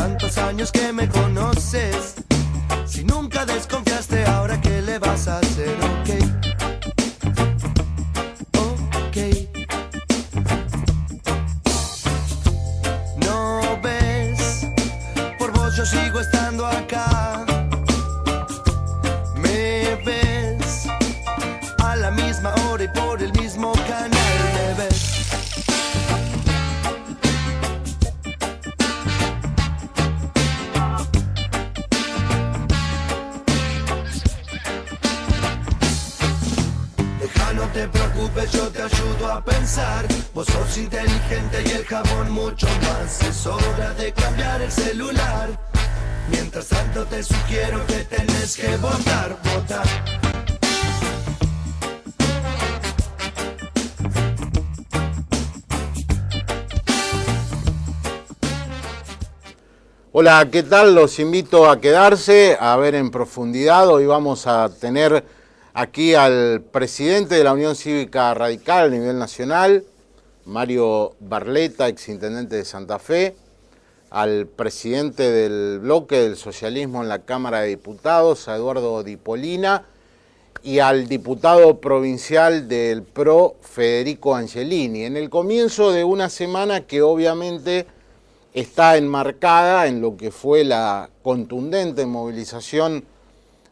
tantos años que me conoces. Si nunca desconfiaste, ahora qué le vas a hacer, ok. Ok. No ves, por vos yo sigo estando acá. Me ves a la misma hora y por el mismo canal, me ves. No te preocupes, yo te ayudo a pensar. Vos sos inteligente y el jabón mucho más. Es hora de cambiar el celular. Mientras tanto te sugiero que tenés que votar, votar. Hola, ¿qué tal? Los invito a quedarse, a ver en profundidad. Hoy vamos a tener aquí al presidente de la Unión Cívica Radical a nivel nacional, Mario Barletta, exintendente de Santa Fe, al presidente del bloque del socialismo en la Cámara de Diputados, a Eduardo Di Polina, y al diputado provincial del PRO, Federico Angelini, en el comienzo de una semana que obviamente está enmarcada en lo que fue la contundente movilización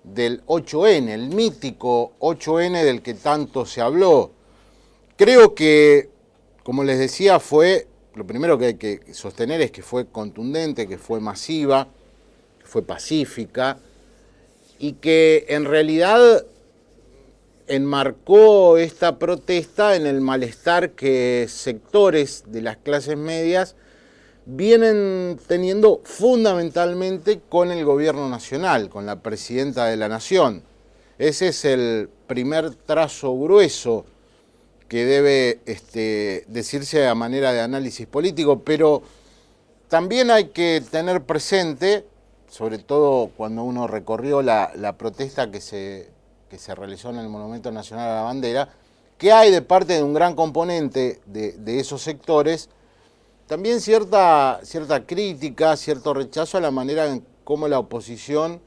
del 8N, el mítico 8N del que tanto se habló. Creo que, como les decía, lo primero que hay que sostener es que fue contundente, que fue masiva, que fue pacífica y que en realidad enmarcó esta protesta en el malestar que sectores de las clases medias vienen teniendo fundamentalmente con el gobierno nacional, con la presidenta de la nación. Ese es el primer trazo grueso que debe decirse a manera de análisis político, pero también hay que tener presente, sobre todo cuando uno recorrió la protesta que se realizó en el Monumento Nacional a la Bandera, que hay de parte de un gran componente de esos sectores también cierta crítica, cierto rechazo a la manera en cómo la oposición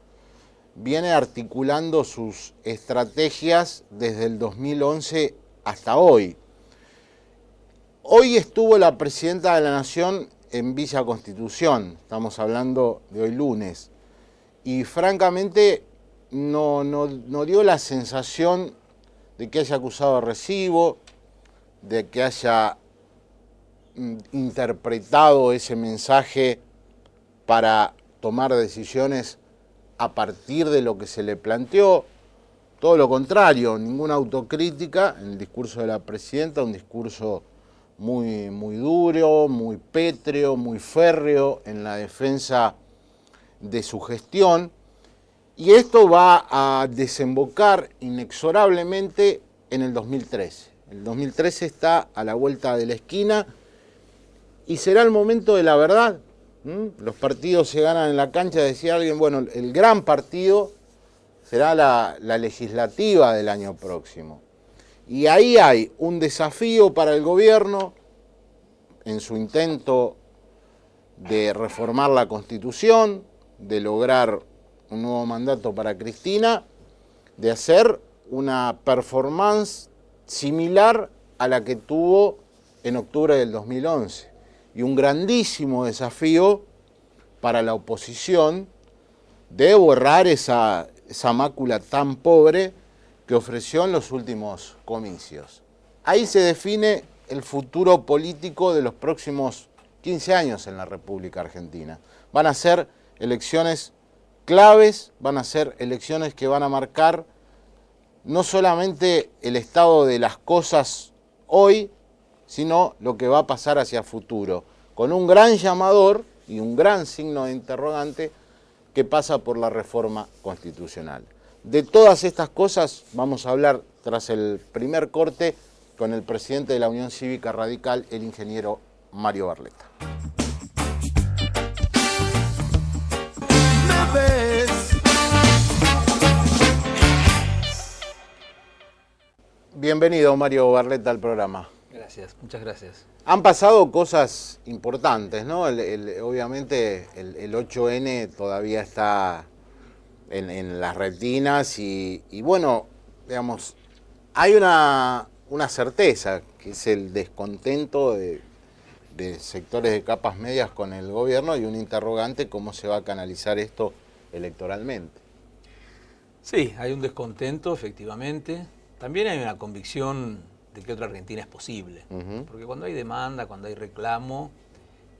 viene articulando sus estrategias desde el 2011 hasta hoy. Hoy estuvo la presidenta de la Nación en Villa Constitución, estamos hablando de hoy lunes, y francamente no dio la sensación de que haya acusado de recibo, de que haya interpretado ese mensaje para tomar decisiones a partir de lo que se le planteó. Todo lo contrario, ninguna autocrítica en el discurso de la presidenta, un discurso muy duro, muy pétreo, muy férreo en la defensa de su gestión. Y esto va a desembocar inexorablemente en el 2013. El 2013 está a la vuelta de la esquina y será el momento de la verdad. Los partidos se ganan en la cancha, decía alguien, bueno, el gran partido será la legislativa del año próximo. Y ahí hay un desafío para el gobierno en su intento de reformar la Constitución, de lograr un nuevo mandato para Cristina, de hacer una performance similar a la que tuvo en octubre del 2011. Y un grandísimo desafío para la oposición de borrar esa mácula tan pobre que ofreció en los últimos comicios. Ahí se define el futuro político de los próximos 15 años en la República Argentina. Van a ser elecciones claves, van a ser elecciones que van a marcar no solamente el estado de las cosas hoy, sino lo que va a pasar hacia futuro, con un gran llamador y un gran signo de interrogante que pasa por la reforma constitucional. De todas estas cosas vamos a hablar tras el primer corte con el presidente de la Unión Cívica Radical, el ingeniero Mario Barletta. Bienvenido, Mario Barletta, al programa. Gracias, muchas gracias. Han pasado cosas importantes, ¿no? Obviamente el 8N todavía está en las retinas y bueno, digamos, hay una certeza, que es el descontento de sectores de capas medias con el gobierno y un interrogante, ¿cómo se va a canalizar esto electoralmente? Sí, hay un descontento, efectivamente. También hay una convicción de que otra Argentina es posible. Porque cuando hay demanda, cuando hay reclamo,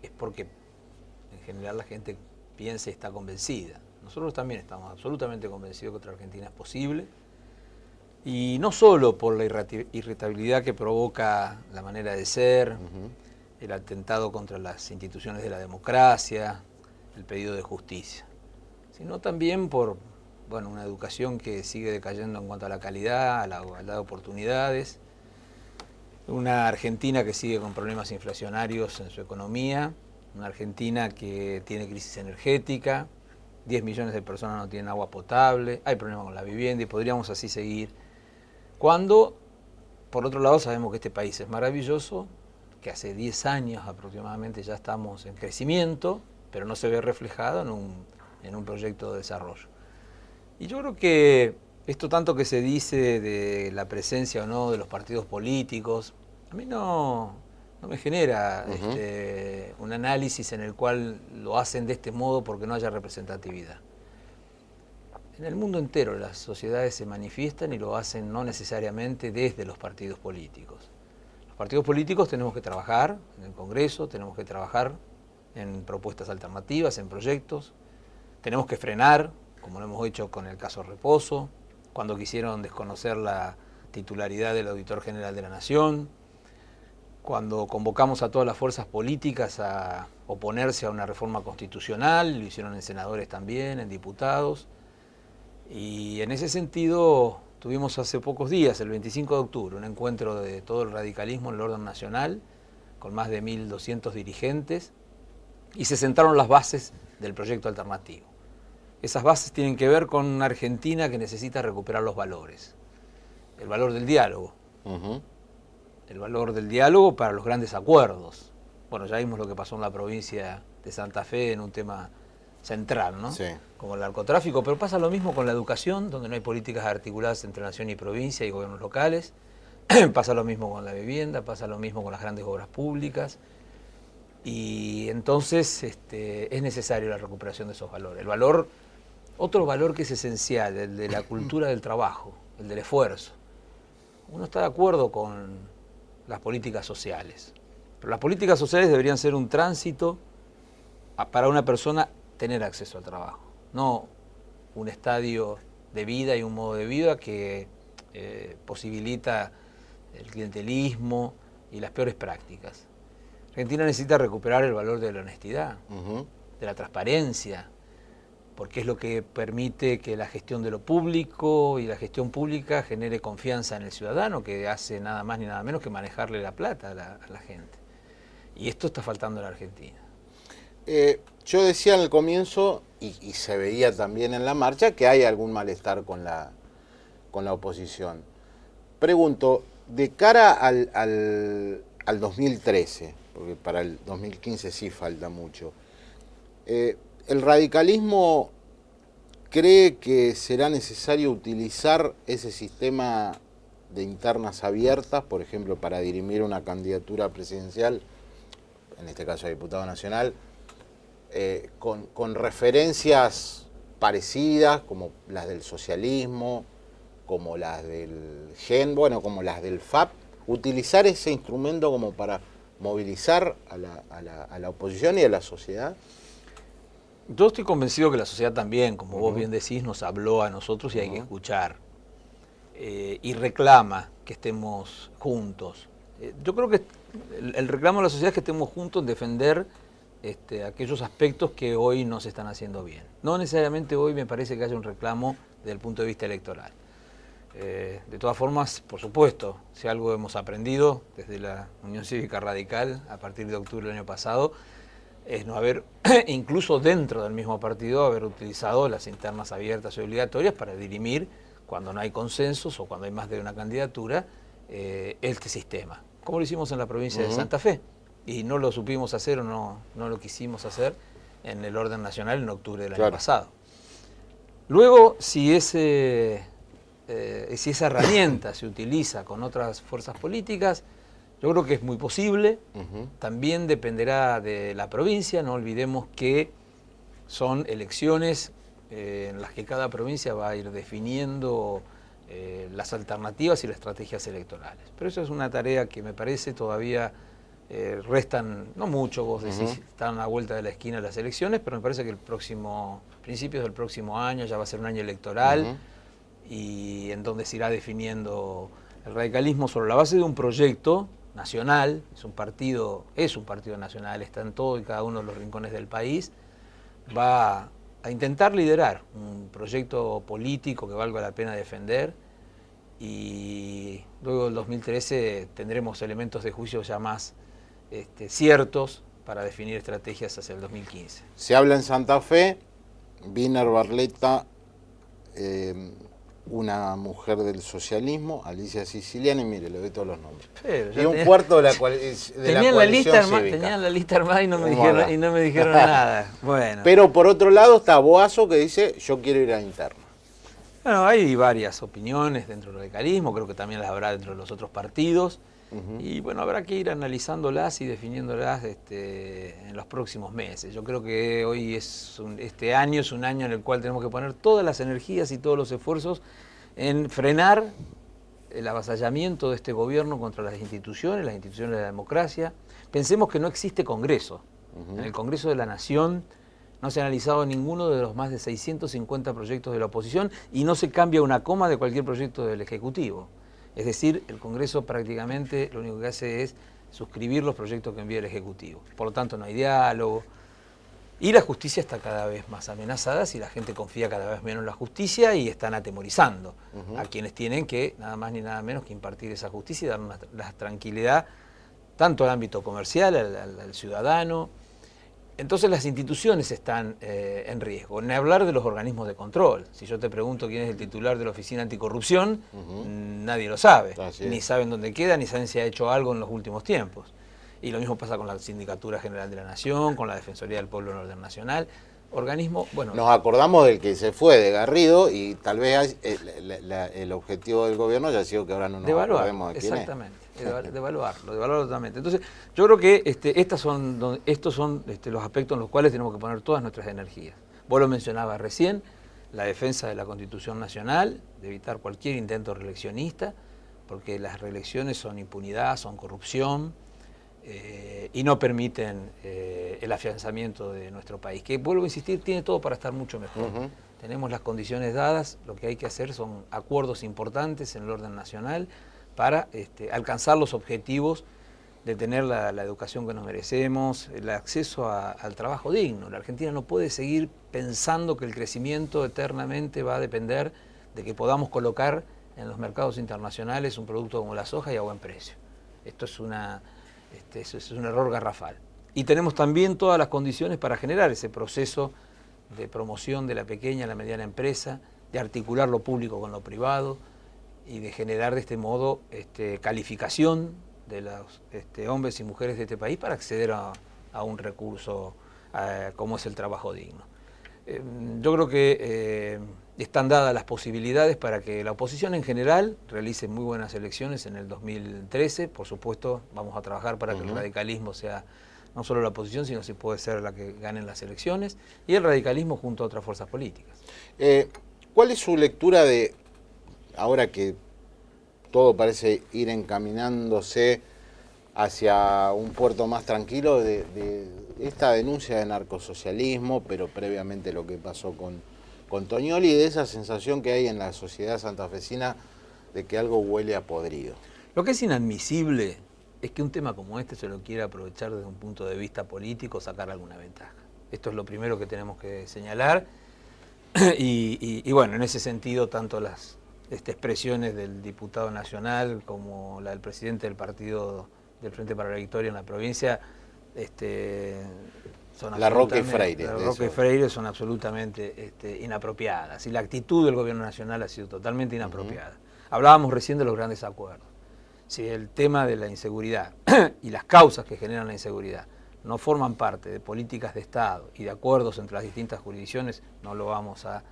es porque en general la gente piensa y está convencida. Nosotros también estamos absolutamente convencidos que otra Argentina es posible. Y no solo por la irritabilidad que provoca la manera de ser, el atentado contra las instituciones de la democracia, el pedido de justicia, sino también por una educación que sigue decayendo en cuanto a la calidad, a la igualdad de oportunidades, una Argentina que sigue con problemas inflacionarios en su economía, una Argentina que tiene crisis energética, 10 millones de personas no tienen agua potable, hay problemas con la vivienda y podríamos así seguir. Cuando, por otro lado, sabemos que este país es maravilloso, que hace 10 años aproximadamente ya estamos en crecimiento, pero no se ve reflejado en un proyecto de desarrollo. Y yo creo que esto tanto que se dice de la presencia o no de los partidos políticos, a mí no me genera un análisis en el cual lo hacen de este modo porque no haya representatividad. En el mundo entero las sociedades se manifiestan y lo hacen no necesariamente desde los partidos políticos. Los partidos políticos tenemos que trabajar en el Congreso, tenemos que trabajar en propuestas alternativas, en proyectos, tenemos que frenar, como lo hemos hecho con el caso Reposo, cuando quisieron desconocer la titularidad del Auditor General de la Nación, cuando convocamos a todas las fuerzas políticas a oponerse a una reforma constitucional, lo hicieron en senadores también, en diputados, y en ese sentido tuvimos hace pocos días, el 25 de octubre, un encuentro de todo el radicalismo en el orden nacional, con más de 1.200 dirigentes, y se sentaron las bases del proyecto alternativo. Esas bases tienen que ver con una Argentina que necesita recuperar los valores. El valor del diálogo. El valor del diálogo para los grandes acuerdos. Bueno, ya vimos lo que pasó en la provincia de Santa Fe en un tema central, ¿no? Sí. Como el narcotráfico, pero pasa lo mismo con la educación, donde no hay políticas articuladas entre nación y provincia y gobiernos locales. Pasa lo mismo con la vivienda, pasa lo mismo con las grandes obras públicas. Y entonces es necesario la recuperación de esos valores. Otro valor que es esencial, el de la cultura del trabajo, el del esfuerzo. Uno está de acuerdo con las políticas sociales, pero las políticas sociales deberían ser un tránsito para una persona tener acceso al trabajo, no un estadio de vida y un modo de vida que posibilita el clientelismo y las peores prácticas. Argentina necesita recuperar el valor de la honestidad, de la transparencia, porque es lo que permite que la gestión de lo público y la gestión pública genere confianza en el ciudadano, que hace nada más ni nada menos que manejarle la plata a la gente. Y esto está faltando en la Argentina. Yo decía al comienzo, y se veía también en la marcha, que hay algún malestar con la oposición. Pregunto, de cara al 2013, porque para el 2015 sí falta mucho, ¿el radicalismo cree que será necesario utilizar ese sistema de internas abiertas, por ejemplo, para dirimir una candidatura presidencial, en este caso a diputado nacional, con referencias parecidas, como las del socialismo, como las del GEN, bueno, como las del FAP, utilizar ese instrumento como para movilizar a la oposición y a la sociedad? Yo estoy convencido que la sociedad también, como vos bien decís, nos habló a nosotros y hay que escuchar. Y reclama que estemos juntos. Yo creo que el reclamo de la sociedad es que estemos juntos en defender aquellos aspectos que hoy no se están haciendo bien. No necesariamente hoy me parece que haya un reclamo desde el punto de vista electoral. De todas formas, por supuesto, si algo hemos aprendido desde la Unión Cívica Radical a partir de octubre del año pasado, es no haber, incluso dentro del mismo partido, haber utilizado las internas abiertas y obligatorias para dirimir, cuando no hay consensos o cuando hay más de una candidatura, este sistema. como lo hicimos en la provincia de Santa Fe, y no lo supimos hacer o no lo quisimos hacer en el orden nacional en octubre del año pasado. Luego, si esa herramienta se utiliza con otras fuerzas políticas, yo creo que es muy posible. También dependerá de la provincia. No olvidemos que son elecciones en las que cada provincia va a ir definiendo las alternativas y las estrategias electorales. Pero eso es una tarea que me parece todavía restan, no mucho, vos decís, están a la vuelta de la esquina las elecciones, pero me parece que principios del próximo año ya va a ser un año electoral y en donde se irá definiendo el radicalismo sobre la base de un proyecto nacional. Es un partido nacional, está en todo y cada uno de los rincones del país. Va a intentar liderar un proyecto político que valga la pena defender, y luego del 2013 tendremos elementos de juicio ya más ciertos para definir estrategias hacia el 2015. Se habla en Santa Fe, Wiener Barletta, una mujer del socialismo, Alicia Siciliani, mire, le doy todos los nombres. Y un cuarto de la coalición cívica. Tenían la lista armada y no me dijeron nada. Bueno. Pero por otro lado está Boazo, que dice, yo quiero ir a interna. Bueno, hay varias opiniones dentro del radicalismo, creo que también las habrá dentro de los otros partidos. Y bueno, habrá que ir analizándolas y definiéndolas en los próximos meses. Yo creo que hoy este año es un año en el cual tenemos que poner todas las energías y todos los esfuerzos en frenar el avasallamiento de este gobierno contra las instituciones de la democracia. Pensemos que no existe Congreso. En el Congreso de la Nación no se ha analizado ninguno de los más de 650 proyectos de la oposición y no se cambia una coma de cualquier proyecto del Ejecutivo. Es decir, el Congreso prácticamente lo único que hace es suscribir los proyectos que envía el Ejecutivo. Por lo tanto, no hay diálogo. Y la justicia está cada vez más amenazada, si la gente confía cada vez menos en la justicia, y están atemorizando a quienes tienen que, nada más ni nada menos que impartir esa justicia y dar la tranquilidad tanto al ámbito comercial, al ciudadano. Entonces las instituciones están en riesgo. Ni hablar de los organismos de control. Si yo te pregunto quién es el titular de la Oficina Anticorrupción, nadie lo sabe. Ni saben dónde queda, ni saben si ha hecho algo en los últimos tiempos. Y lo mismo pasa con la Sindicatura General de la Nación, con la Defensoría del Pueblo en orden nacional. Organismo, bueno. Nos acordamos del que se fue, de Garrido, y tal vez el objetivo del gobierno haya sido que ahora no nos acordemos de quién exactamente, es. Devaluarlo totalmente. Entonces, yo creo que estos son los aspectos en los cuales tenemos que poner todas nuestras energías. Vos lo mencionabas recién, la defensa de la Constitución Nacional, de evitar cualquier intento reeleccionista, porque las reelecciones son impunidad, son corrupción, y no permiten el afianzamiento de nuestro país, que, vuelvo a insistir, tiene todo para estar mucho mejor. Tenemos las condiciones dadas, lo que hay que hacer son acuerdos importantes en el orden nacional para alcanzar los objetivos de tener la educación que nos merecemos, el acceso al trabajo digno. La Argentina no puede seguir pensando que el crecimiento eternamente va a depender de que podamos colocar en los mercados internacionales un producto como la soja y a buen precio. Esto es es un error garrafal. Y tenemos también todas las condiciones para generar ese proceso de promoción de la pequeña y la mediana empresa, de articular lo público con lo privado y de generar de este modo calificación de los hombres y mujeres de este país para acceder a un recurso como es el trabajo digno. Yo creo que están dadas las posibilidades para que la oposición en general realice muy buenas elecciones en el 2013. Por supuesto, vamos a trabajar para que el radicalismo sea no solo la oposición, sino si puede ser la que gane las elecciones, y el radicalismo junto a otras fuerzas políticas. ¿Cuál es su lectura de, ahora que todo parece ir encaminándose hacia un puerto más tranquilo, de esta denuncia de narcosocialismo, pero previamente lo que pasó con Toñoli, y de esa sensación que hay en la sociedad santafesina de que algo huele a podrido? Lo que es inadmisible es que un tema como este se lo quiera aprovechar desde un punto de vista político, sacar alguna ventaja. Esto es lo primero que tenemos que señalar. Y bueno, en ese sentido, tanto las expresiones del diputado nacional como la del presidente del partido del Frente para la Victoria en la provincia, son Larroque y Freire. Larroque y Freire son absolutamente inapropiadas. Y la actitud del gobierno nacional ha sido totalmente inapropiada. Hablábamos recién de los grandes acuerdos. si el tema de la inseguridad y las causas que generan la inseguridad no forman parte de políticas de Estado y de acuerdos entre las distintas jurisdicciones, no lo vamos a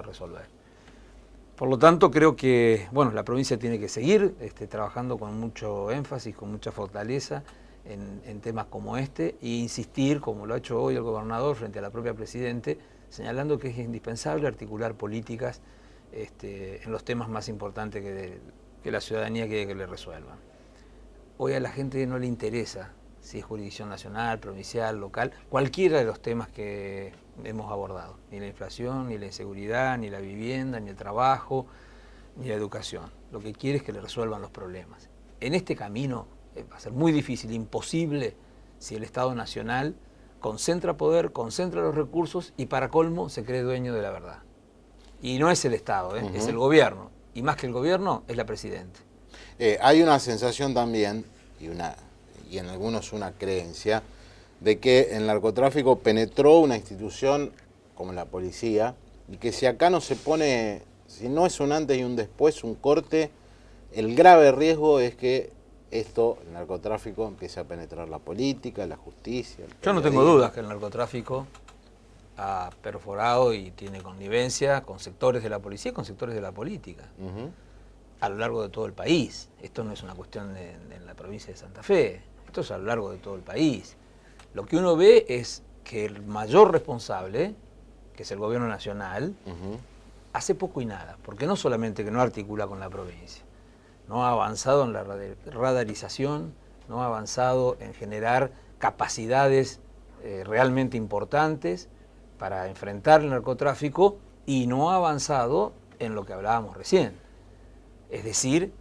resolver. Por lo tanto, creo que bueno, la provincia tiene que seguir trabajando con mucho énfasis, con mucha fortaleza en temas como este, e insistir, como lo ha hecho hoy el gobernador frente a la propia Presidente, señalando que es indispensable articular políticas en los temas más importantes que la ciudadanía quiere que le resuelvan. Hoy a la gente no le interesa si es jurisdicción nacional, provincial, local, cualquiera de los temas que hemos abordado, ni la inflación, ni la inseguridad, ni la vivienda, ni el trabajo, ni la educación. Lo que quiere es que le resuelvan los problemas. En este camino va a ser muy difícil, imposible, si el Estado Nacional concentra poder, concentra los recursos y para colmo se cree dueño de la verdad. Y no es el Estado, es el gobierno. Y más que el gobierno, es la Presidenta. Hay una sensación también, y en algunos una creencia, de que el narcotráfico penetró una institución como la policía y que si acá no se pone, si no es un antes y un después, un corte, el grave riesgo es que el narcotráfico, empiece a penetrar la política, la justicia. Yo no tengo dudas que el narcotráfico ha perforado y tiene connivencia con sectores de la policía y con sectores de la política a lo largo de todo el país. Esto no es una cuestión en la provincia de Santa Fe, esto es a lo largo de todo el país. Lo que uno ve es que el mayor responsable, que es el gobierno nacional, hace poco y nada, porque no solamente que no articula con la provincia, no ha avanzado en la radarización, no ha avanzado en generar capacidades realmente importantes para enfrentar el narcotráfico y no ha avanzado en lo que hablábamos recién, es decir,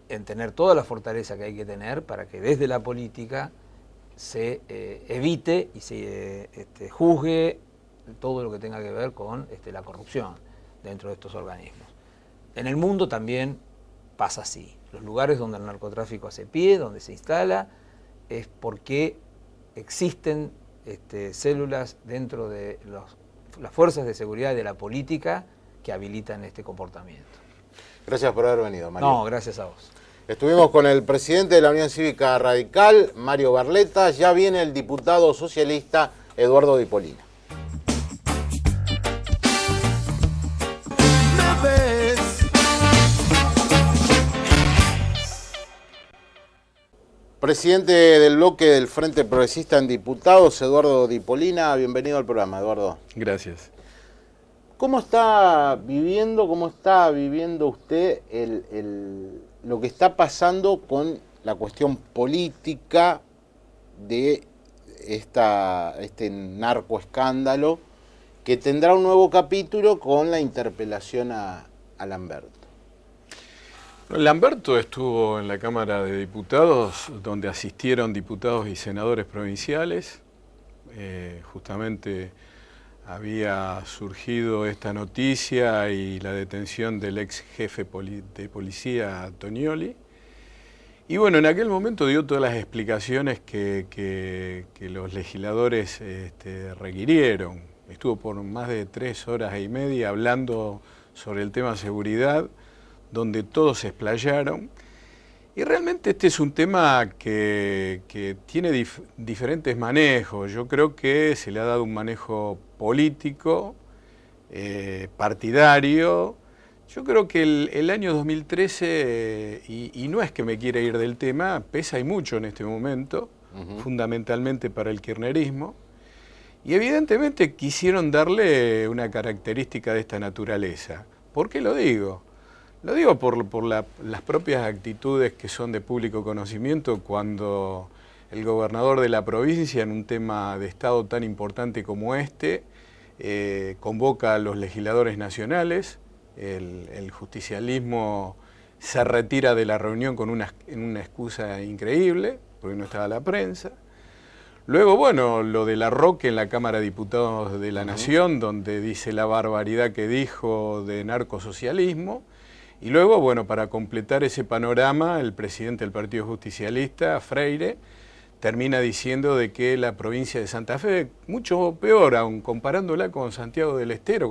en tener toda la fortaleza que hay que tener para que desde la política se evite y se juzgue todo lo que tenga que ver con la corrupción dentro de estos organismos. En el mundo también pasa así. Los lugares donde el narcotráfico hace pie, donde se instala, es porque existen células dentro de las fuerzas de seguridad y de la política que habilitan este comportamiento. Gracias por haber venido, Mario. No, gracias a vos. Estuvimos con el presidente de la Unión Cívica Radical, Mario Barletta. Ya viene el diputado socialista Eduardo Di Polina. Presidente del bloque del Frente Progresista en Diputados, Eduardo Di Polina. Bienvenido al programa, Eduardo. Gracias. ¿Cómo está viviendo usted lo que está pasando con la cuestión política de este narcoescándalo que tendrá un nuevo capítulo con la interpelación a Lamberto? Lamberto estuvo en la Cámara de Diputados, donde asistieron diputados y senadores provinciales. Justamente había surgido esta noticia y la detención del ex jefe de policía, Tonioli. Y bueno, en aquel momento dio todas las explicaciones que los legisladores requirieron. Estuvo por más de 3 horas y media hablando sobre el tema seguridad, donde todos se explayaron. Y realmente este es un tema que tiene diferentes manejos. Yo creo que se le ha dado un manejo político, partidario. Yo creo que el año 2013, y no es que me quiera ir del tema, pesa y mucho en este momento, fundamentalmente para el kirchnerismo. Y evidentemente quisieron darle una característica de esta naturaleza. ¿Por qué lo digo? Lo digo por las propias actitudes que son de público conocimiento cuando el gobernador de la provincia, en un tema de Estado tan importante como este, convoca a los legisladores nacionales, el justicialismo se retira de la reunión en una excusa increíble, porque no estaba la prensa. Luego, bueno, lo de Larroque en la Cámara de Diputados de la Nación, donde dice la barbaridad que dijo de narcosocialismo. Y luego, bueno, para completar ese panorama, el presidente del Partido Justicialista, Freire, termina diciendo de que la provincia de Santa Fe, mucho peor aún, comparándola con Santiago del Estero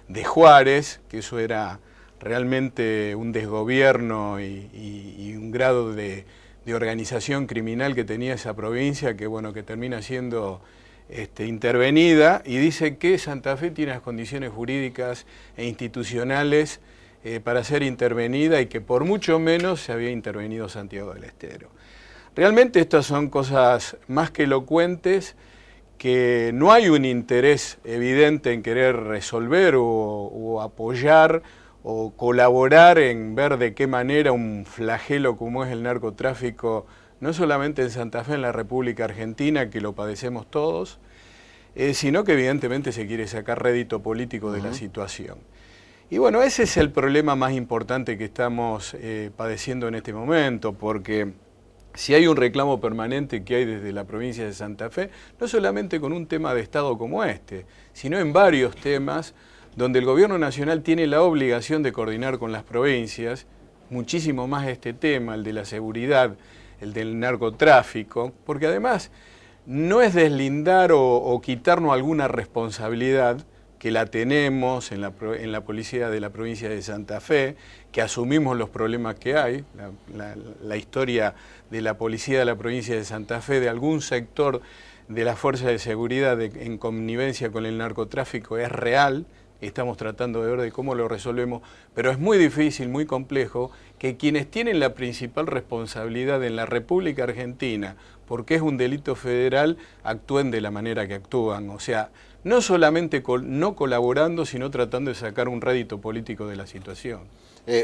de Juárez, que eso era realmente un desgobierno y un grado de organización criminal que tenía esa provincia, que bueno, que termina siendo intervenida, y dice que Santa Fe tiene las condiciones jurídicas e institucionales para ser intervenida y que por mucho menos se había intervenido Santiago del Estero. Realmente estas son cosas más que elocuentes, que no hay un interés evidente en querer resolver o apoyar o colaborar en ver de qué manera un flagelo como es el narcotráfico, no solamente en Santa Fe, en la República Argentina, que lo padecemos todos, sino que evidentemente se quiere sacar rédito político de la situación. Y bueno, ese es el problema más importante que estamos padeciendo en este momento, porque si hay un reclamo permanente que hay desde la provincia de Santa Fe, no solamente con un tema de Estado como este, sino en varios temas donde el gobierno nacional tiene la obligación de coordinar con las provincias, muchísimo más este tema, el de la seguridad, el del narcotráfico, porque además no es deslindar o quitarnos alguna responsabilidad, que la tenemos en la policía de la provincia de Santa Fe, que asumimos los problemas que hay, la historia de la policía de la provincia de Santa Fe, de algún sector de la fuerza de seguridad en connivencia con el narcotráfico es real, estamos tratando de ver de cómo lo resolvemos, pero es muy difícil, muy complejo, que quienes tienen la principal responsabilidad en la República Argentina, porque es un delito federal, actúen de la manera que actúan, o sea, no solamente no colaborando, sino tratando de sacar un rédito político de la situación.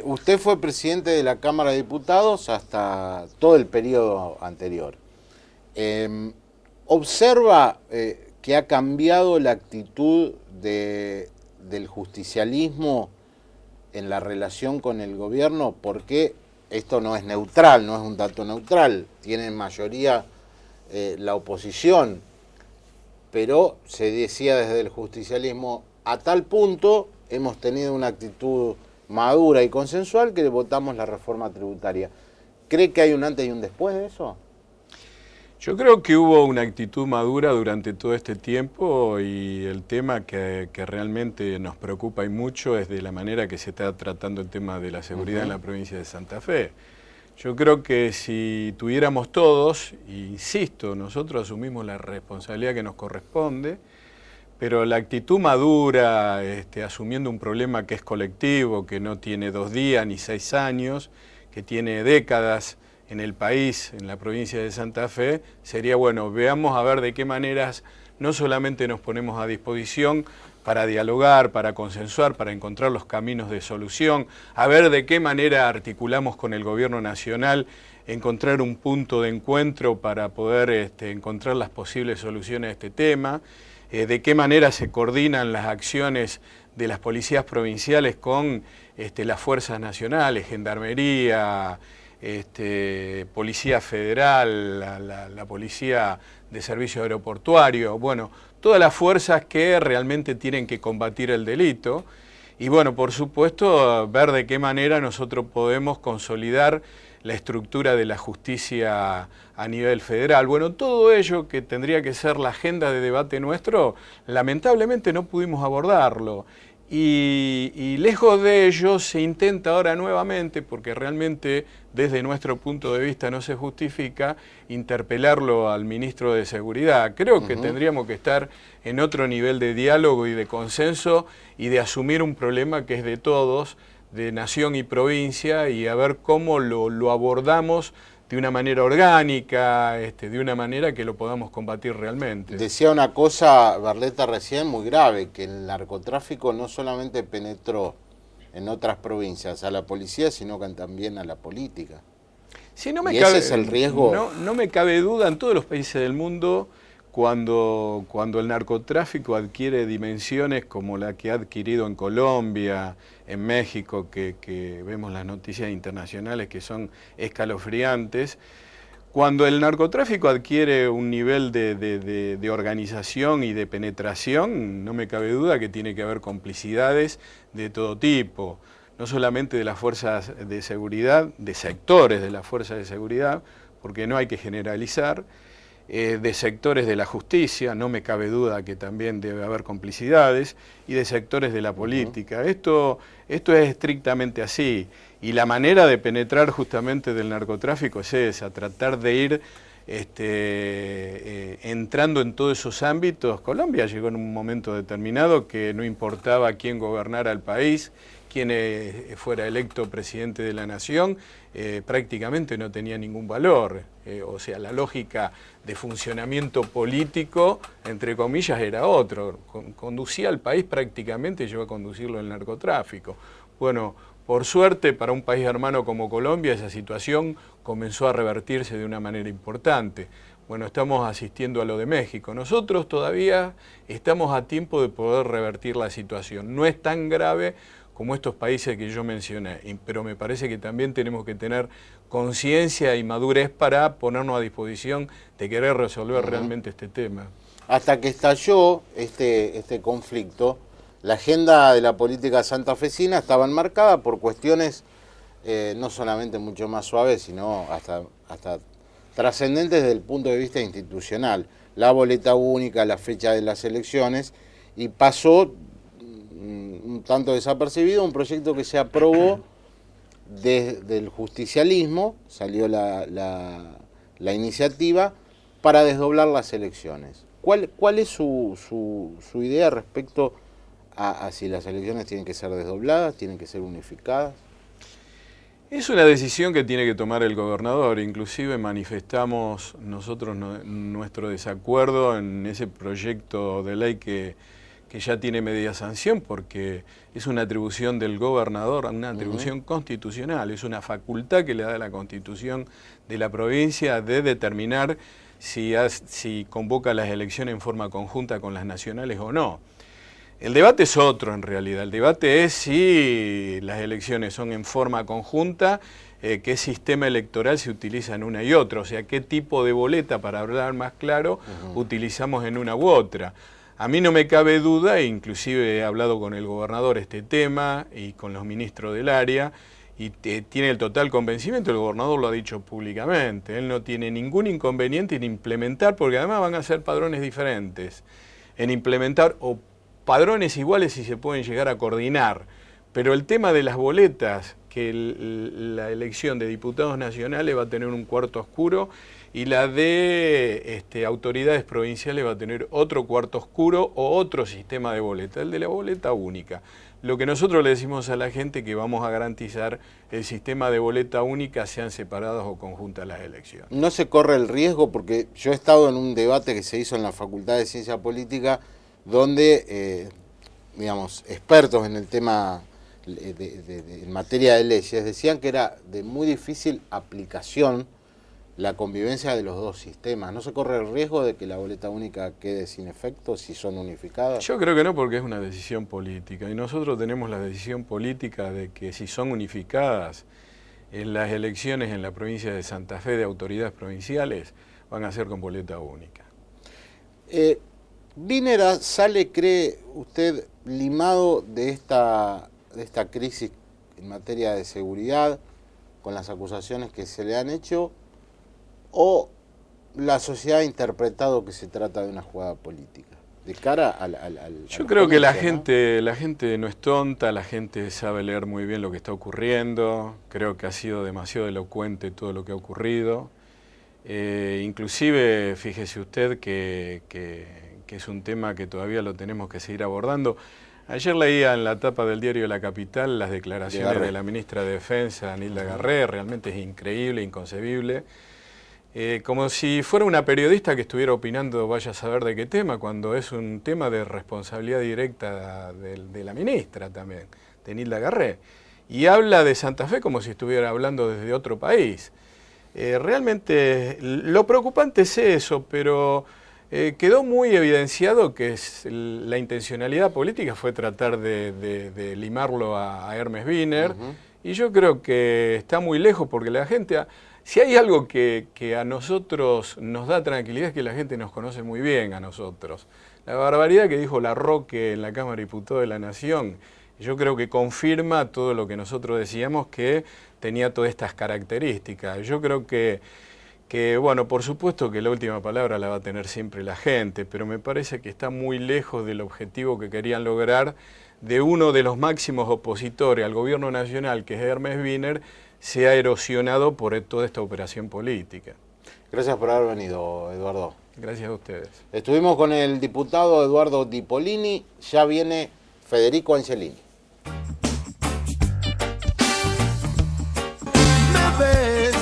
Usted fue presidente de la Cámara de Diputados hasta todo el periodo anterior. ¿Observa que ha cambiado la actitud del justicialismo en la relación con el gobierno? Porque esto no es neutral, no es un dato neutral, tiene mayoría la oposición, pero se decía desde el justicialismo, a tal punto hemos tenido una actitud madura y consensual que votamos la reforma tributaria. ¿Cree que hay un antes y un después de eso? Yo creo que hubo una actitud madura durante todo este tiempo, y el tema que realmente nos preocupa y mucho es de la manera que se está tratando el tema de la seguridad en la provincia de Santa Fe. Yo creo que si tuviéramos todos, insisto, nosotros asumimos la responsabilidad que nos corresponde, pero la actitud madura, asumiendo un problema que es colectivo, que no tiene 2 días ni 6 años, que tiene décadas en el país, en la provincia de Santa Fe, sería bueno, veamos a ver de qué maneras no solamente nos ponemos a disposición para dialogar, para consensuar, para encontrar los caminos de solución, a ver de qué manera articulamos con el gobierno nacional, encontrar un punto de encuentro para poder encontrar las posibles soluciones a este tema, de qué manera se coordinan las acciones de las policías provinciales con las fuerzas nacionales, Gendarmería, Policía Federal, la Policía de Servicio Aeroportuario, bueno, todas las fuerzas que realmente tienen que combatir el delito. Y bueno, por supuesto, ver de qué manera nosotros podemos consolidar la estructura de la justicia a nivel federal. Bueno, todo ello que tendría que ser la agenda de debate nuestro, lamentablemente no pudimos abordarlo. Y lejos de ello se intenta ahora nuevamente, porque realmente desde nuestro punto de vista no se justifica, interpelarlo al ministro de Seguridad. Creo que tendríamos que estar en otro nivel de diálogo y de consenso y de asumir un problema que es de todos, de nación y provincia, y a ver cómo lo abordamos de una manera orgánica, de una manera que lo podamos combatir realmente. Decía una cosa, Barletta, recién muy grave, que el narcotráfico no solamente penetró en otras provincias a la policía, sino que también a la política. Sí, no me y cabe, ese es el riesgo. No me cabe duda, en todos los países del mundo, cuando el narcotráfico adquiere dimensiones como la que ha adquirido en Colombia, en México, que vemos las noticias internacionales que son escalofriantes, cuando el narcotráfico adquiere un nivel de organización y de penetración, no me cabe duda que tiene que haber complicidades de todo tipo, no solamente de las fuerzas de seguridad, de sectores de las fuerzas de seguridad, porque no hay que generalizar, de sectores de la justicia, no me cabe duda que también debe haber complicidades, y de sectores de la política. Esto es estrictamente así, y la manera de penetrar justamente del narcotráfico es esa, tratar de ir entrando en todos esos ámbitos. Colombia llegó en un momento determinado que no importaba quién gobernara el país, quién fuera electo presidente de la nación, prácticamente no tenía ningún valor. O sea, la lógica de funcionamiento político, entre comillas, era otro. Conducía al país prácticamente, llegó a conducirlo el narcotráfico. Bueno, por suerte, para un país hermano como Colombia, esa situación comenzó a revertirse de una manera importante. Bueno, estamos asistiendo a lo de México. Nosotros todavía estamos a tiempo de poder revertir la situación. No es tan grave como estos países que yo mencioné, pero me parece que también tenemos que tener conciencia y madurez para ponernos a disposición de querer resolver realmente este tema. Hasta que estalló este conflicto, la agenda de la política santafesina estaba enmarcada por cuestiones no solamente mucho más suaves, sino hasta trascendentes desde el punto de vista institucional. La boleta única, la fecha de las elecciones, y pasó un tanto desapercibido un proyecto que se aprobó desde el justicialismo, salió la iniciativa para desdoblar las elecciones. ¿Cuál es su idea respecto a si las elecciones tienen que ser desdobladas, tienen que ser unificadas? Es una decisión que tiene que tomar el gobernador. Inclusive manifestamos nosotros nuestro desacuerdo en ese proyecto de ley que ya tiene media sanción, porque es una atribución del gobernador, una atribución constitucional, es una facultad que le da la Constitución de la provincia de determinar si convoca las elecciones en forma conjunta con las nacionales o no. El debate es otro en realidad, el debate es si las elecciones son en forma conjunta, qué sistema electoral se utiliza en una y otra, o sea, qué tipo de boleta, para hablar más claro, utilizamos en una u otra. A mí no me cabe duda, e inclusive he hablado con el gobernador este tema y con los ministros del área, y tiene el total convencimiento, el gobernador lo ha dicho públicamente, él no tiene ningún inconveniente en implementar, porque además van a ser padrones diferentes, en implementar o padrones iguales si se pueden llegar a coordinar, pero el tema de las boletas, que la elección de diputados nacionales va a tener un cuarto oscuro y la de autoridades provinciales va a tener otro cuarto oscuro o otro sistema de boleta, el de la boleta única. Lo que nosotros le decimos a la gente que vamos a garantizar el sistema de boleta única, sean separadas o conjuntas las elecciones. ¿No se corre el riesgo? Porque yo he estado en un debate que se hizo en la Facultad de Ciencia Política donde, digamos, expertos en el tema en materia de leyes decían que era de muy difícil aplicación la convivencia de los dos sistemas. ¿No se corre el riesgo de que la boleta única quede sin efecto si son unificadas? Yo creo que no, porque es una decisión política y nosotros tenemos la decisión política de que si son unificadas en las elecciones en la provincia de Santa Fe de autoridades provinciales van a ser con boleta única. Vínera sale, ¿cree usted, limado de esta crisis en materia de seguridad con las acusaciones que se le han hecho, o la sociedad ha interpretado que se trata de una jugada política? De cara al Yo creo que la gente no es tonta, la gente sabe leer muy bien lo que está ocurriendo, creo que ha sido demasiado elocuente todo lo que ha ocurrido. Inclusive, fíjese usted que es un tema que todavía lo tenemos que seguir abordando. Ayer leía en la tapa del diario La Capital las declaraciones de la ministra de Defensa, Nilda Garré, realmente es increíble, inconcebible. Como si fuera una periodista que estuviera opinando vaya a saber de qué tema, cuando es un tema de responsabilidad directa de la ministra también, de Nilda Garré. Y habla de Santa Fe como si estuviera hablando desde otro país. Realmente lo preocupante es eso, pero quedó muy evidenciado que la intencionalidad política fue tratar de limarlo a Hermes Wiener, y yo creo que está muy lejos porque la gente... Si hay algo que a nosotros nos da tranquilidad es que la gente nos conoce muy bien a nosotros. La barbaridad que dijo Larroque en la Cámara de Diputados de la Nación, yo creo que confirma todo lo que nosotros decíamos que tenía todas estas características. Yo creo que que, bueno, por supuesto que la última palabra la va a tener siempre la gente, pero me parece que está muy lejos del objetivo que querían lograr de uno de los máximos opositores al gobierno nacional, que es Hermes Wiener, se ha erosionado por toda esta operación política. Gracias por haber venido, Eduardo. Gracias a ustedes. Estuvimos con el diputado Eduardo Di Polini, ya viene Federico Angelini. Me ves.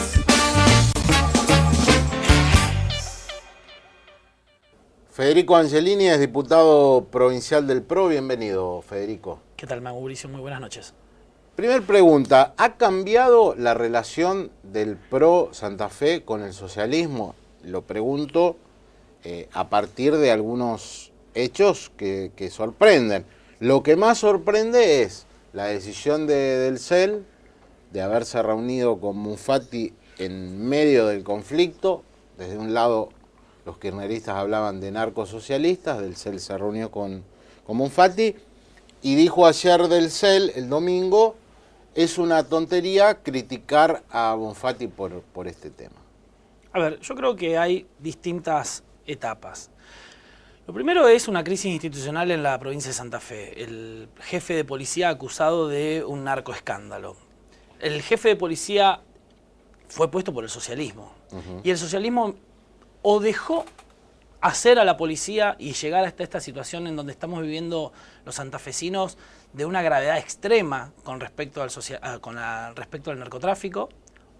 Federico Angelini es diputado provincial del PRO. Bienvenido, Federico. ¿Qué tal, Mauricio? Muy buenas noches. Primer pregunta, ¿ha cambiado la relación del PRO Santa Fe con el socialismo? Lo pregunto a partir de algunos hechos que sorprenden. Lo que más sorprende es la decisión del CEL de haberse reunido con Monfatti en medio del conflicto. Desde un lado, los kirchneristas hablaban de narcosocialistas, del CEL se reunió con Monfatti, y dijo ayer del CEL, el domingo, es una tontería criticar a Monfatti por este tema. A ver, yo creo que hay distintas etapas. Lo primero es una crisis institucional en la provincia de Santa Fe. El jefe de policía acusado de un narcoescándalo. El jefe de policía fue puesto por el socialismo. Y el socialismo o dejó hacer a la policía y llegar hasta esta situación en donde estamos viviendo los santafesinos de una gravedad extrema con respecto al narcotráfico,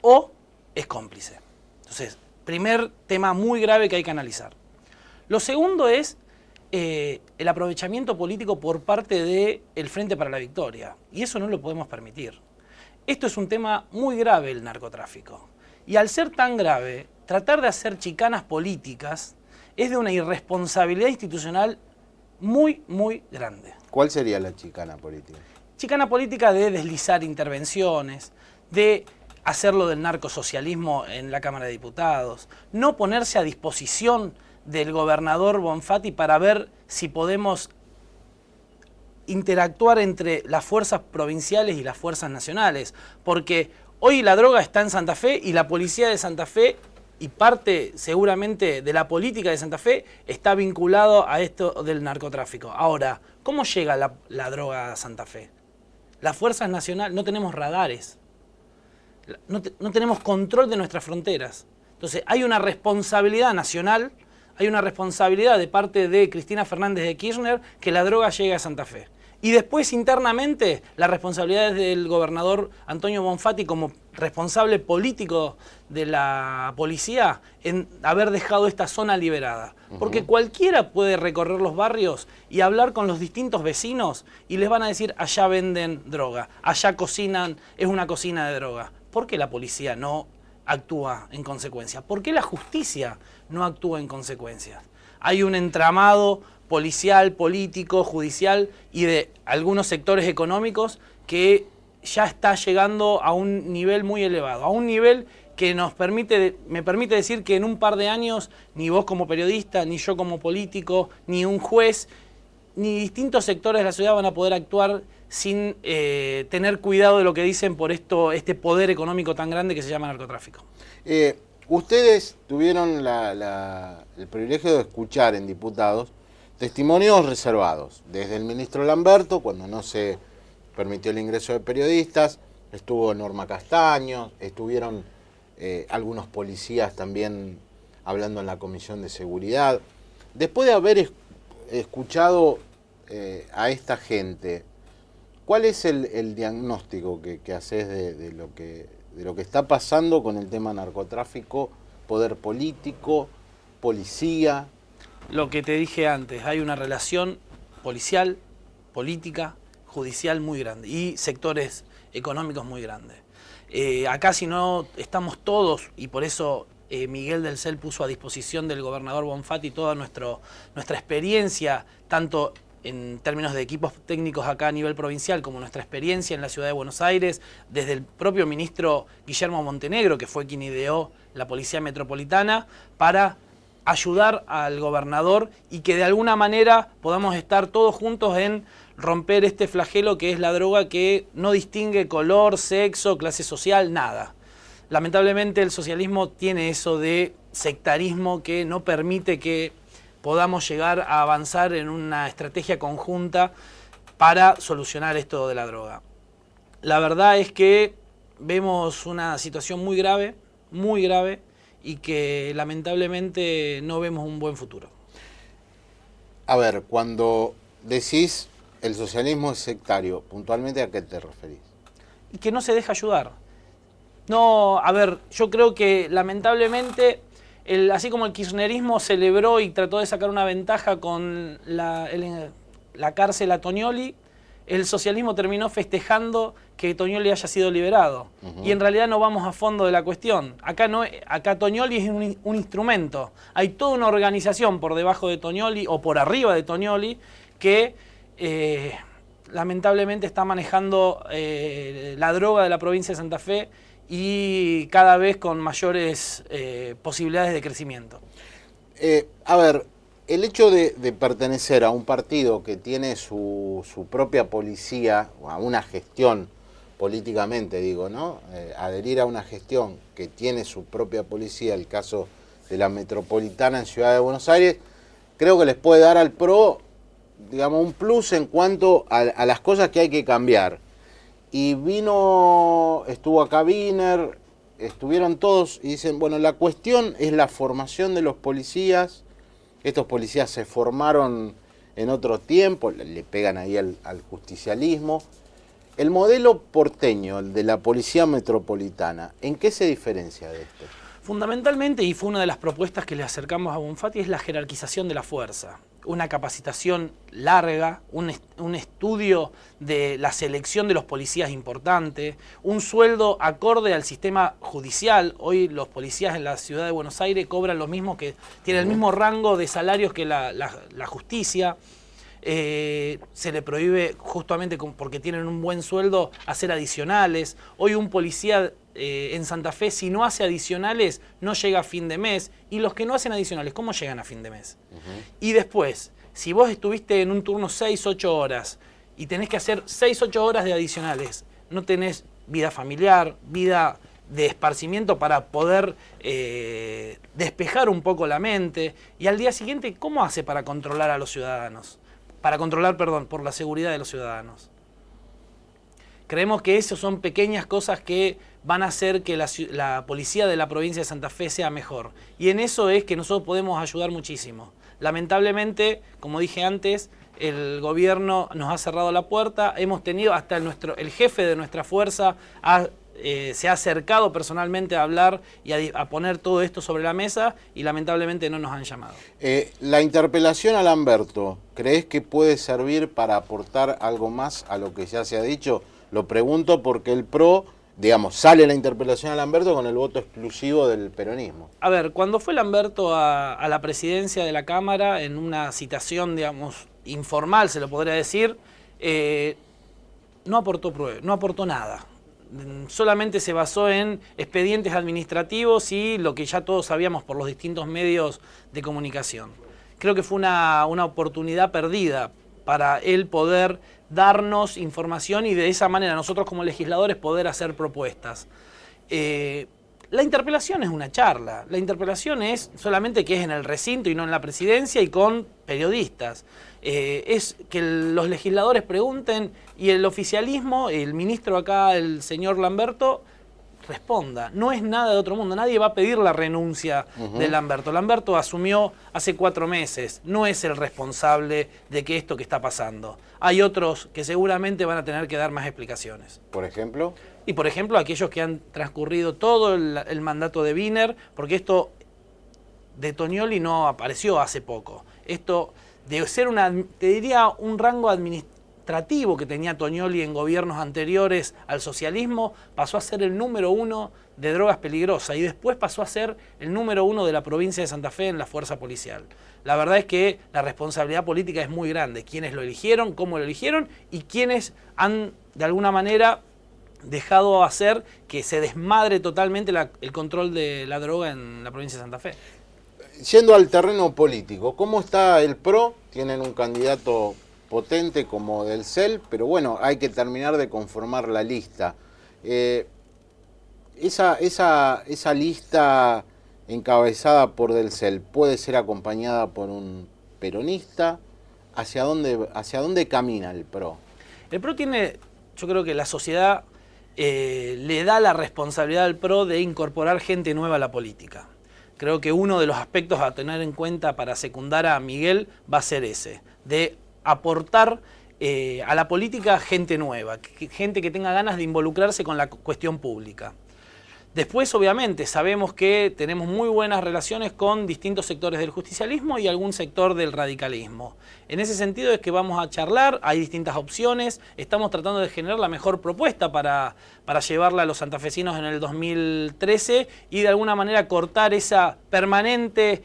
o es cómplice. Entonces, primer tema muy grave que hay que analizar. Lo segundo es el aprovechamiento político por parte del Frente para la Victoria, y eso no lo podemos permitir. Esto es un tema muy grave, el narcotráfico, y al ser tan grave, tratar de hacer chicanas políticas es de una irresponsabilidad institucional muy, muy grande. ¿Cuál sería la chicana política? Chicana política de deslizar intervenciones, de hacerlo del narcosocialismo en la Cámara de Diputados, no ponerse a disposición del gobernador Bonfatti para ver si podemos interactuar entre las fuerzas provinciales y las fuerzas nacionales, porque hoy la droga está en Santa Fe y la policía de Santa Fe y parte seguramente de la política de Santa Fe está vinculado a esto del narcotráfico. Ahora, ¿cómo llega la droga a Santa Fe? Las fuerzas nacionales, no tenemos radares, no tenemos control de nuestras fronteras. Entonces hay una responsabilidad nacional, hay una responsabilidad de parte de Cristina Fernández de Kirchner que la droga llegue a Santa Fe. Y después internamente la responsabilidad es del gobernador Antonio Bonfatti como responsable político de la policía en haber dejado esta zona liberada. Porque cualquiera puede recorrer los barrios y hablar con los distintos vecinos y les van a decir allá venden droga, allá cocinan, es una cocina de droga. ¿Por qué la policía no actúa en consecuencia? ¿Por qué la justicia no actúa en consecuencia? Hay un entramado policial, político, judicial y de algunos sectores económicos que ya está llegando a un nivel muy elevado, a un nivel que me permite decir que en un par de años ni vos como periodista, ni yo como político, ni un juez, ni distintos sectores de la ciudad van a poder actuar sin tener cuidado de lo que dicen por este poder económico tan grande que se llama narcotráfico. Ustedes tuvieron el privilegio de escuchar en diputados testimonios reservados, desde el ministro Lamberto, cuando no se permitió el ingreso de periodistas, estuvo Norma Castaño, estuvieron algunos policías también hablando en la Comisión de Seguridad. Después de haber escuchado a esta gente, ¿cuál es el diagnóstico que haces de lo que está pasando con el tema narcotráfico, poder político, policía? Lo que te dije antes, hay una relación policial, política, judicial muy grande y sectores económicos muy grandes. Acá si no estamos todos, y por eso Miguel del CEL puso a disposición del gobernador Bonfatti toda nuestra experiencia, tanto en términos de equipos técnicos acá a nivel provincial, como nuestra experiencia en la ciudad de Buenos Aires, desde el propio ministro Guillermo Montenegro, que fue quien ideó la Policía Metropolitana, para ayudar al gobernador y que de alguna manera podamos estar todos juntos en romper este flagelo que es la droga, que no distingue color, sexo, clase social, nada. lamentablemente el socialismo tiene eso de sectarismo que no permite que podamos llegar a avanzar en una estrategia conjunta para solucionar esto de la droga. La verdad es que vemos una situación muy grave, y que lamentablemente no vemos un buen futuro. A ver, cuando decís el socialismo es sectario, puntualmente ¿a qué te referís? Y que no se deja ayudar. No, a ver, yo creo que lamentablemente, así como el kirchnerismo celebró y trató de sacar una ventaja con la cárcel a Toñoli, el socialismo terminó festejando que Toñoli haya sido liberado. Y en realidad no vamos a fondo de la cuestión. Acá Toñoli es un instrumento. Hay toda una organización por debajo de Toñoli o por arriba de Toñoli que lamentablemente está manejando la droga de la provincia de Santa Fe y cada vez con mayores posibilidades de crecimiento. A ver, el hecho de pertenecer a un partido que tiene su propia policía, o a una gestión políticamente, digo, ¿no? Adherir a una gestión que tiene su propia policía, el caso de la Metropolitana en Ciudad de Buenos Aires, creo que les puede dar al PRO, digamos, un plus en cuanto a las cosas que hay que cambiar. Y estuvo acá Wiener, estuvieron todos y dicen, bueno, la cuestión es la formación de los policías. Estos policías se formaron en otro tiempo, le pegan ahí al justicialismo. El modelo porteño, el de la policía metropolitana, ¿en qué se diferencia de este? Fundamentalmente, y fue una de las propuestas que le acercamos a Bonfatti, es la jerarquización de la fuerza. Una capacitación larga, un estudio de la selección de los policías importante, un sueldo acorde al sistema judicial. Hoy los policías en la ciudad de Buenos Aires cobran lo mismo, que tienen el mismo rango de salarios que la justicia. Se le prohíbe, justamente porque tienen un buen sueldo, hacer adicionales. Hoy un policía en Santa Fe, si no hace adicionales, no llega a fin de mes. Y los que no hacen adicionales, ¿cómo llegan a fin de mes? Y después, si vos estuviste en un turno 6-8 horas y tenés que hacer 6-8 horas de adicionales, no tenés vida familiar, vida de esparcimiento para poder despejar un poco la mente. Y al día siguiente, ¿cómo hace para controlar a los ciudadanos? Para controlar, perdón, por la seguridad de los ciudadanos. Creemos que esas son pequeñas cosas que van a hacer que la policía de la provincia de Santa Fe sea mejor. Y en eso es que nosotros podemos ayudar muchísimo. Lamentablemente, como dije antes, el gobierno nos ha cerrado la puerta. Hemos tenido hasta el jefe de nuestra fuerza se ha acercado personalmente a hablar y a poner todo esto sobre la mesa y lamentablemente no nos han llamado. La interpelación a Lamberto, ¿crees que puede servir para aportar algo más a lo que ya se ha dicho? Lo pregunto porque el PRO, digamos, sale la interpelación a Lamberto con el voto exclusivo del peronismo. A ver, cuando fue Lamberto a la presidencia de la Cámara, en una citación, digamos, informal, se lo podría decir, no aportó nada. Solamente se basó en expedientes administrativos y lo que ya todos sabíamos por los distintos medios de comunicación. Creo que fue una oportunidad perdida para él poder darnos información y de esa manera nosotros como legisladores poder hacer propuestas. La interpelación es una charla, la interpelación es solamente que es en el recinto y no en la presidencia y con periodistas. Es que los legisladores pregunten y el oficialismo, el ministro acá, el señor Lamberto, responda. No es nada de otro mundo, nadie va a pedir la renuncia de Lamberto. Lamberto asumió hace 4 meses, no es el responsable de que esto que está pasando. Hay otros que seguramente van a tener que dar más explicaciones. ¿Por ejemplo? Y por ejemplo aquellos que han transcurrido todo el mandato de Wiener, porque esto de Toñoli no apareció hace poco. Esto de ser te diría un rango administrativo que tenía Toñoli en gobiernos anteriores al socialismo, pasó a ser el número 1 de drogas peligrosas y después pasó a ser el número 1 de la provincia de Santa Fe en la fuerza policial. La verdad es que la responsabilidad política es muy grande. Quiénes lo eligieron, cómo lo eligieron y quiénes han de alguna manera dejado hacer que se desmadre totalmente el control de la droga en la provincia de Santa Fe. Yendo al terreno político, ¿cómo está el PRO? Tienen un candidato potente como del CEL, pero bueno, hay que terminar de conformar la lista. esa lista encabezada por Del Cel puede ser acompañada por un peronista. ¿Hacia dónde camina el PRO? El PRO tiene, yo creo que la sociedad le da la responsabilidad al PRO de incorporar gente nueva a la política. Creo que uno de los aspectos a tener en cuenta para secundar a Miguel va a ser ese, de aportar a la política gente nueva, gente que tenga ganas de involucrarse con la cuestión pública. Después, obviamente, sabemos que tenemos muy buenas relaciones con distintos sectores del justicialismo y algún sector del radicalismo. En ese sentido es que vamos a charlar, hay distintas opciones, estamos tratando de generar la mejor propuesta para llevarla a los santafesinos en el 2013 y de alguna manera cortar esa permanente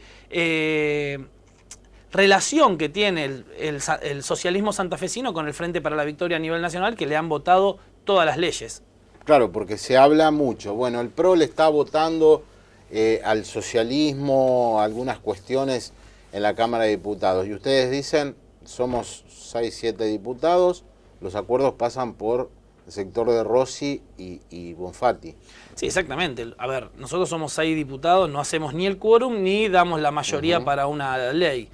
relación que tiene el socialismo santafesino con el Frente para la Victoria a nivel nacional, que le han votado todas las leyes. Claro, porque se habla mucho. Bueno, el PRO le está votando al socialismo algunas cuestiones en la Cámara de Diputados. Y ustedes dicen, somos 6, 7 diputados, los acuerdos pasan por el sector de Rossi y Bonfatti. Sí, exactamente. A ver, nosotros somos 6 diputados, no hacemos ni el quórum ni damos la mayoría para una ley.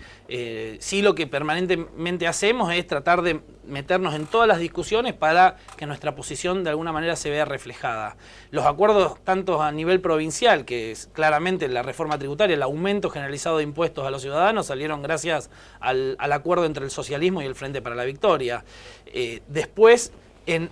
Sí, lo que permanentemente hacemos es tratar de meternos en todas las discusiones para que nuestra posición de alguna manera se vea reflejada. Los acuerdos, tanto a nivel provincial, que es claramente la reforma tributaria, el aumento generalizado de impuestos a los ciudadanos, salieron gracias al acuerdo entre el socialismo y el Frente para la Victoria. Después,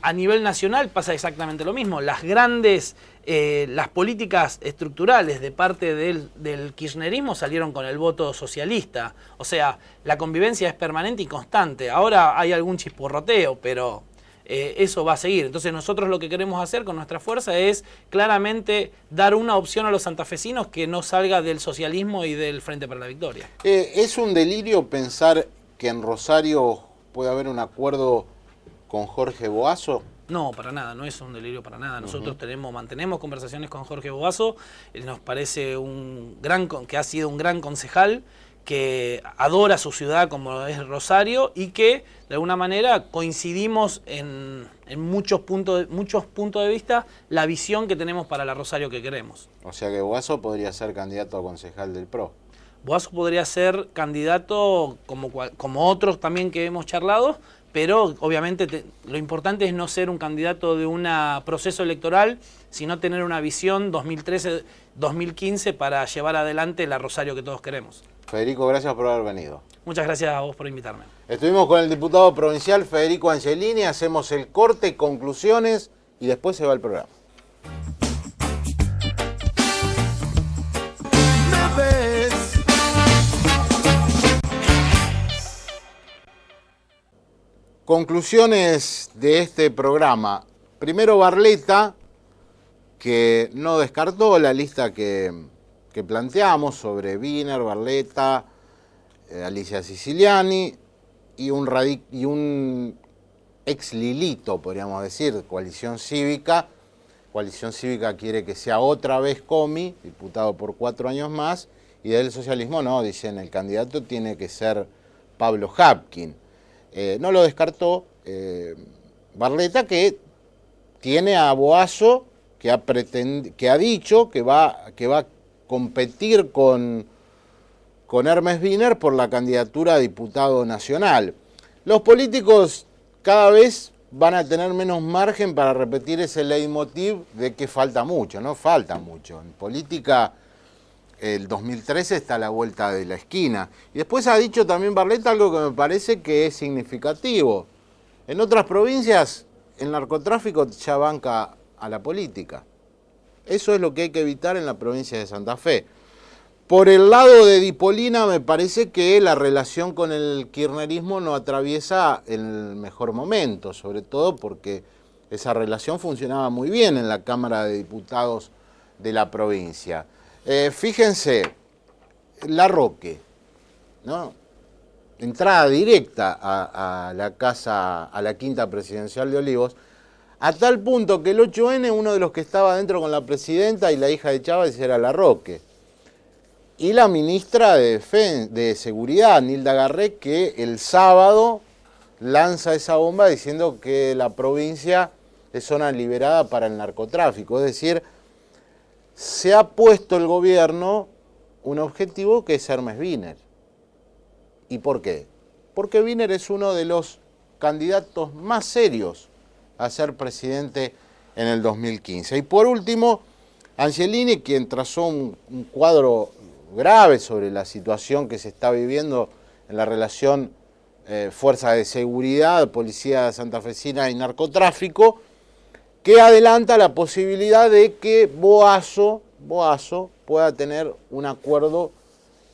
a nivel nacional pasa exactamente lo mismo. Las grandes, las políticas estructurales de parte del kirchnerismo salieron con el voto socialista. O sea, la convivencia es permanente y constante. Ahora hay algún chisporroteo, pero eso va a seguir. Entonces nosotros lo que queremos hacer con nuestra fuerza es claramente dar una opción a los santafesinos que no salga del socialismo y del Frente para la Victoria. ¿Es un delirio pensar que en Rosario puede haber un acuerdo con Jorge Boazo? No, para nada, no es un delirio para nada. Nosotros mantenemos conversaciones con Jorge Boazo, nos parece que ha sido un gran concejal, que adora su ciudad como es Rosario y que de alguna manera coincidimos en muchos puntos de vista la visión que tenemos para la Rosario que queremos. O sea que Boazo podría ser candidato a concejal del PRO. Boazo podría ser candidato como otros también que hemos charlado, pero obviamente lo importante es no ser un candidato de un proceso electoral, sino tener una visión 2013-2015 para llevar adelante la Rosario que todos queremos. Federico, gracias por haber venido. Muchas gracias a vos por invitarme. Estuvimos con el diputado provincial Federico Angelini, hacemos el corte, conclusiones y después se va el programa. ¿Me ves? Conclusiones de este programa. Primero Barletta, que no descartó la lista que planteamos sobre Wiener, Barletta, Alicia Siciliani y un ex Lilito, podríamos decir, Coalición Cívica. Coalición Cívica quiere que sea otra vez Comi, diputado por 4 años más, y del socialismo no, dicen el candidato tiene que ser Pablo Habkin. No lo descartó Barletta, que tiene a Boazo, que ha dicho que va a competir con Hermes Wiener por la candidatura a diputado nacional. Los políticos cada vez van a tener menos margen para repetir ese leitmotiv de que falta mucho, ¿no? Falta mucho. En política el 2013 está a la vuelta de la esquina. Y después ha dicho también Barletta algo que me parece que es significativo. En otras provincias el narcotráfico ya banca a la política. Eso es lo que hay que evitar en la provincia de Santa Fe. Por el lado de Dipolina me parece que la relación con el kirchnerismo no atraviesa el mejor momento, sobre todo porque esa relación funcionaba muy bien en la Cámara de Diputados de la provincia. Fíjense, Larroque, ¿no? Entrada directa a la casa, a la quinta presidencial de Olivos, a tal punto que el 8N, uno de los que estaba adentro con la presidenta y la hija de Chávez era Larroque. Y la ministra de Seguridad, Nilda Garré, que el sábado lanza esa bomba diciendo que la provincia es zona liberada para el narcotráfico. Es decir, se ha puesto el gobierno un objetivo que es Hermes Wiener. ¿Y por qué? Porque Wiener es uno de los candidatos más serios a ser presidente en el 2015. Y por último, Angelini, quien trazó un cuadro grave sobre la situación que se está viviendo en la relación fuerza de seguridad, policía santafesina y narcotráfico, que adelanta la posibilidad de que Boazo pueda tener un acuerdo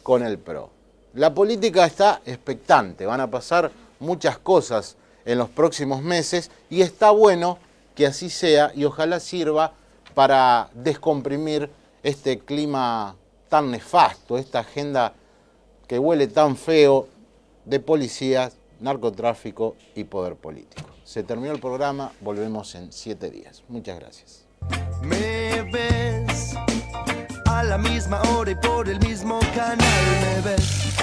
con el PRO. La política está expectante, van a pasar muchas cosas en los próximos meses y está bueno que así sea y ojalá sirva para descomprimir este clima tan nefasto, esta agenda que huele tan feo de policías, narcotráfico y poder político. Se terminó el programa, volvemos en 7 días. Muchas gracias. Me ves a la misma hora y por el mismo canal, me ves.